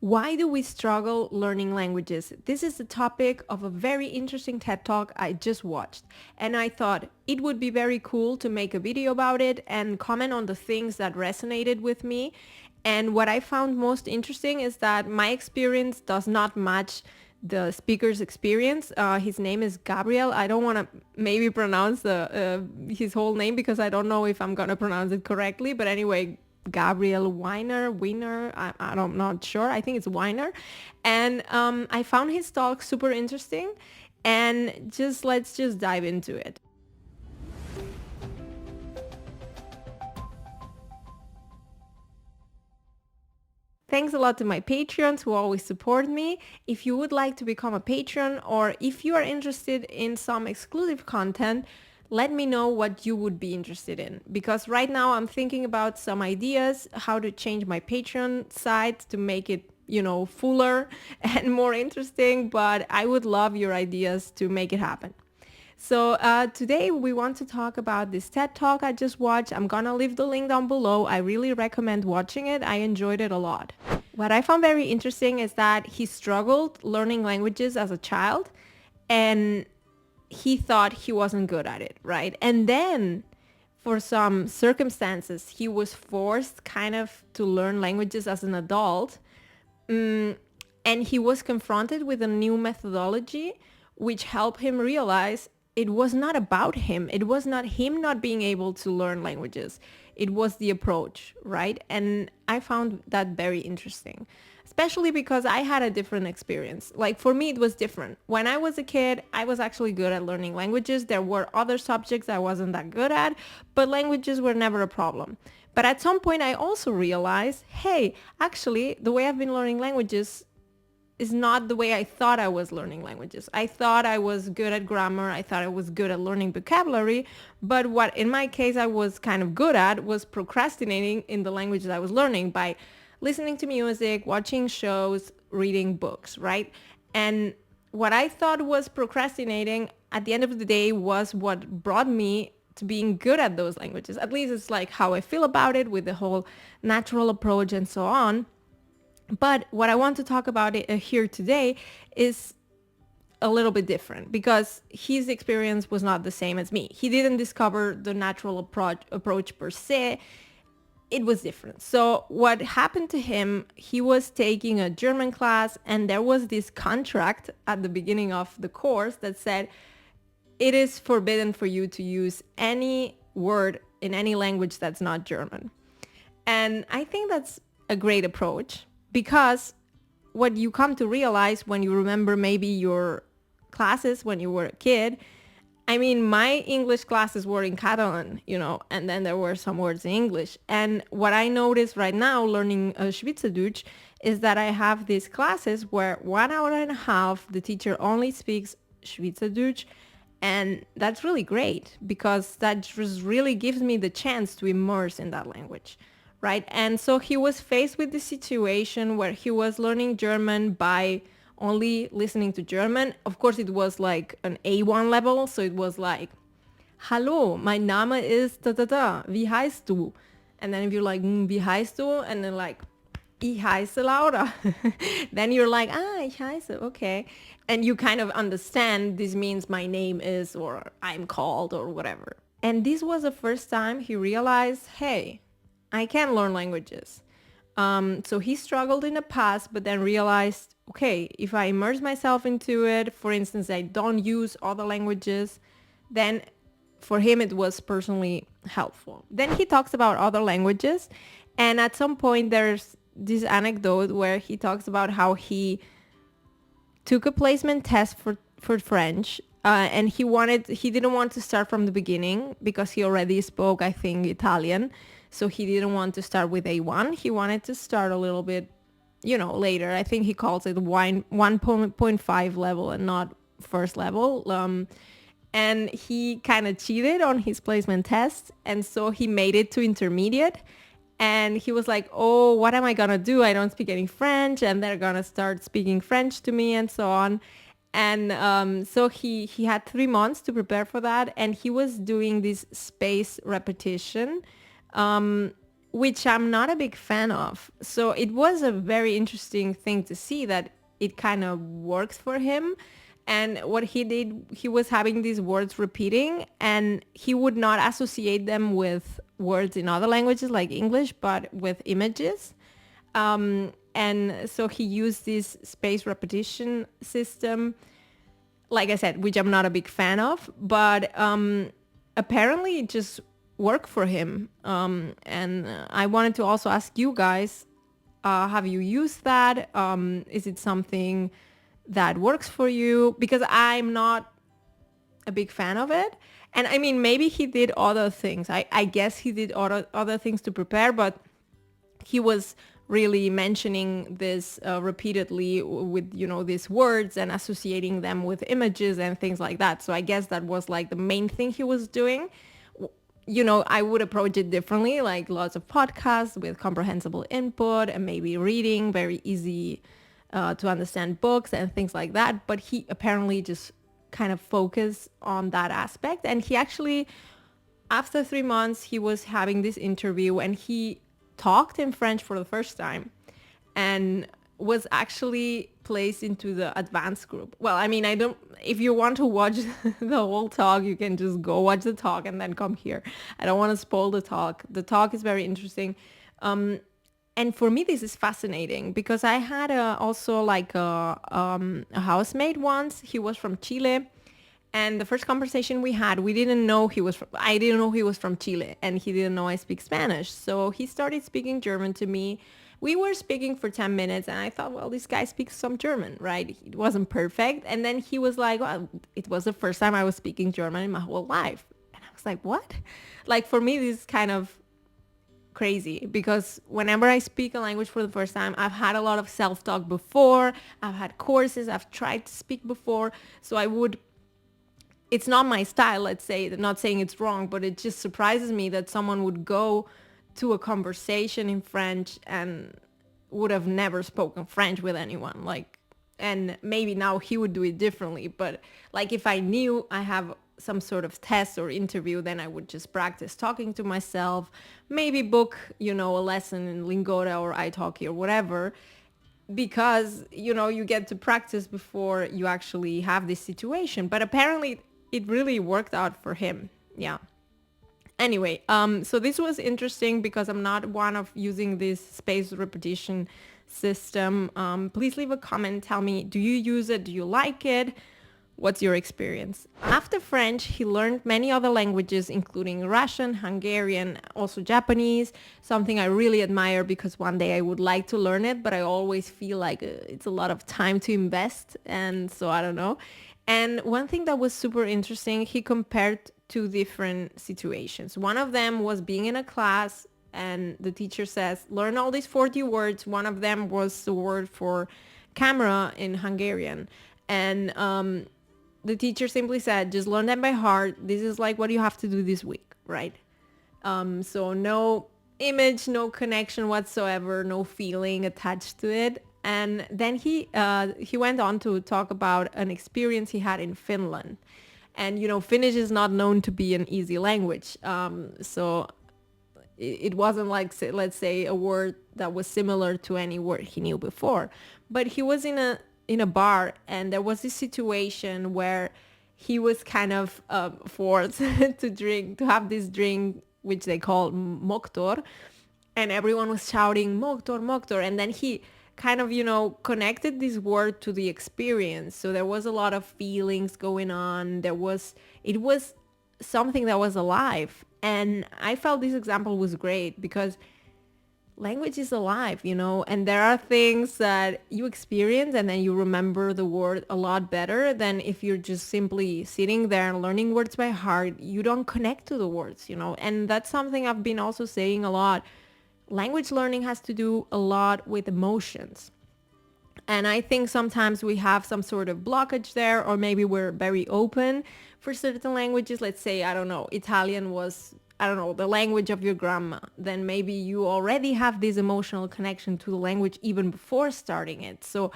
Why do we struggle learning languages? This is the topic of a very interesting TED Talk I just watched, and I thought it would be very cool to make a video about it and comment on the things that resonated with me. And what I found most interesting is that my experience does not match the speaker's experience. His name is Gabriel. I don't want to maybe pronounce his whole name because I don't know if I'm going to pronounce it correctly. But anyway, Gabriel Wyner, I'm not sure. I think it's Wyner. And I found his talk super interesting. And let's just dive into it. Thanks a lot to my Patreons who always support me. If you would like to become a patron or if you are interested in some exclusive content, let me know what you would be interested in. Because right now I'm thinking about some ideas, how to change my Patreon site to make it, fuller and more interesting. But I would love your ideas to make it happen. So today we want to talk about this TED Talk I just watched. I'm gonna leave the link down below. I really recommend watching it. I enjoyed it a lot. What I found very interesting is that he struggled learning languages as a child and he thought he wasn't good at it, right? And then for some circumstances, he was forced kind of to learn languages as an adult. And he was confronted with a new methodology which helped him realize it was not about him. It was not him not being able to learn languages. It was the approach, right? And I found that very interesting, especially because I had a different experience. Like for me, it was different. When I was a kid, I was actually good at learning languages. There were other subjects I wasn't that good at, but languages were never a problem. But at some point, I also realized, hey, actually, the way I've been learning languages is not the way I thought I was learning languages. I thought I was good at grammar. I thought I was good at learning vocabulary. But what in my case I was kind of good at was procrastinating in the languages I was learning by listening to music, watching shows, reading books, right? And what I thought was procrastinating at the end of the day was what brought me to being good at those languages. At least it's like how I feel about it with the whole natural approach and so on. But what I want to talk about here today is a little bit different because his experience was not the same as me. He didn't discover the natural approach per se. It was different. So what happened to him, he was taking a German class and there was this contract at the beginning of the course that said it is forbidden for you to use any word in any language that's not German. And I think that's a great approach. Because what you come to realize when you remember maybe your classes when you were a kid, I mean, my English classes were in Catalan, and then there were some words in English. And what I notice right now learning Schweizerdeutsch is that I have these classes where 1 hour and a half, the teacher only speaks Schweizerdeutsch. And that's really great because that just really gives me the chance to immerse in that language. Right. And so he was faced with the situation where he was learning German by only listening to German. Of course, it was like an A1 level. So it was like, Hallo, mein Name ist da da da. Wie heißt du? And then if you're like, wie heißt du? And then like, ich heiße Laura. Then you're like, ich heiße, okay. And you kind of understand this means my name is or I'm called or whatever. And this was the first time he realized, hey, I can learn languages. So he struggled in the past, but then realized, okay, if I immerse myself into it, for instance, I don't use other languages, then for him it was personally helpful. Then he talks about other languages. And at some point there's this anecdote where he talks about how he took a placement test for French. And he didn't want to start from the beginning because he already spoke, I think, Italian. So he didn't want to start with A1. He wanted to start a little bit, later. I think he calls it 1.5 level and not first level. And he kind of cheated on his placement test. And so he made it to intermediate. And he was like, oh, what am I going to do? I don't speak any French. And they're going to start speaking French to me and so on. And so he had 3 months to prepare for that. And he was doing this space repetition. which I'm not a big fan of. So it was a very interesting thing to see that it kind of works for him. And what he did, he was having these words repeating, and he would not associate them with words in other languages like English, but with images. And so he used this space repetition system, like I said, which I'm not a big fan of, but apparently it just worked for him. And I wanted to also ask you guys, have you used that? Is it something that works for you? Because I'm not a big fan of it. And I mean, maybe he did other things. I guess he did other things to prepare, but he was really mentioning this repeatedly with, these words and associating them with images and things like that. So I guess that was like the main thing he was doing. I would approach it differently, like lots of podcasts with comprehensible input and maybe reading very easy to understand books and things like that. But he apparently just kind of focused on that aspect. And he actually, after 3 months, he was having this interview and he talked in French for the first time and was actually placed into the advanced group. Well, I mean, if you want to watch the whole talk, you can just go watch the talk and then come here. I don't want to spoil the talk. The talk is very interesting. And for me, this is fascinating because I had also like a housemate once. He was from Chile. And the first conversation we had, I didn't know he was from Chile, and he didn't know I speak Spanish. So he started speaking German to me. We were speaking for 10 minutes and I thought, well, this guy speaks some German, right? It wasn't perfect. And then he was like, well, it was the first time I was speaking German in my whole life. And I was like, what? Like for me, this is kind of crazy because whenever I speak a language for the first time, I've had a lot of self-talk before. I've had courses. I've tried to speak before. So it's not my style, let's say, not saying it's wrong, but it just surprises me that someone would go to a conversation in French and would have never spoken French with anyone. And maybe now he would do it differently. But like if I knew I have some sort of test or interview, then I would just practice talking to myself, maybe book, a lesson in Lingota or italki or whatever, because, you get to practice before you actually have this situation. But apparently it really worked out for him. Yeah. Anyway, so this was interesting because I'm not one of using this space repetition system. Please leave a comment. Tell me, do you use it? Do you like it? What's your experience? After French, he learned many other languages, including Russian, Hungarian, also Japanese, something I really admire because one day I would like to learn it, but I always feel like it's a lot of time to invest. And so I don't know. And one thing that was super interesting, he compared two different situations. One of them was being in a class and the teacher says, learn all these 40 words. One of them was the word for camera in Hungarian. And the teacher simply said, just learn them by heart. This is like what you have to do this week, right? So no image, no connection whatsoever, no feeling attached to it. And then he went on to talk about an experience he had in Finland. And, Finnish is not known to be an easy language. So it wasn't like, let's say, a word that was similar to any word he knew before. But he was in a bar and there was this situation where he was kind of forced to have this drink, which they call moktor. And everyone was shouting, moktor, moktor. And then he kind of, connected this word to the experience. So there was a lot of feelings going on. It was something that was alive. And I felt this example was great because language is alive, and there are things that you experience and then you remember the word a lot better than if you're just simply sitting there and learning words by heart. You don't connect to the words, and that's something I've been also saying a lot. Language learning has to do a lot with emotions. And I think sometimes we have some sort of blockage there, or maybe we're very open for certain languages. Let's say, I don't know, Italian was, I don't know, the language of your grandma. Then maybe you already have this emotional connection to the language even before starting it. So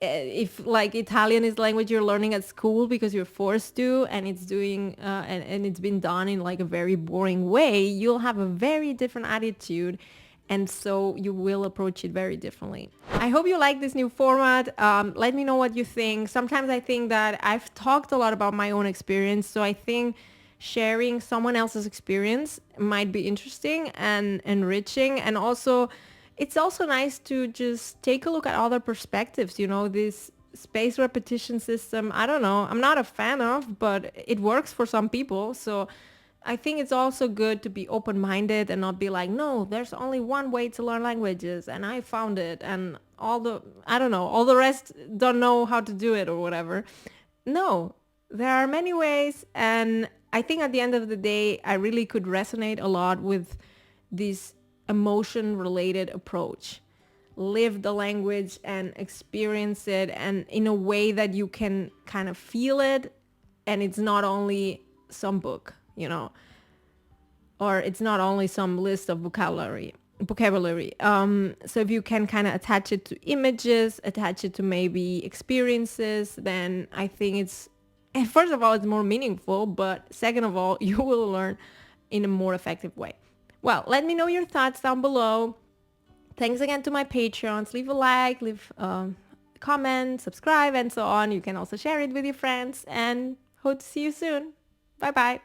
if like Italian is language you're learning at school because you're forced to, and it's doing and it's been done in like a very boring way, you'll have a very different attitude, and so you will approach it very differently. I hope you like this new format. Let me know what you think. Sometimes I think that I've talked a lot about my own experience, so I think sharing someone else's experience might be interesting and enriching. And also, it's also nice to just take a look at other perspectives. You know, this space repetition system, I don't know, I'm not a fan of, but it works for some people. So I think it's also good to be open-minded and not be like, no, there's only one way to learn languages and I found it, and I don't know, all the rest don't know how to do it or whatever. No, there are many ways, and I think at the end of the day, I really could resonate a lot with this emotion-related approach. Live the language and experience it, and in a way that you can kind of feel it, and it's not only some book, you know, or it's not only some list of vocabulary. So if you can kind of attach it to images, attach it to maybe experiences, then I think it's, first of all, it's more meaningful, but second of all, you will learn in a more effective way. Well, let me know your thoughts down below. Thanks again to my Patreons. Leave a like, leave a comment, subscribe, and so on. You can also share it with your friends, and hope to see you soon. Bye bye.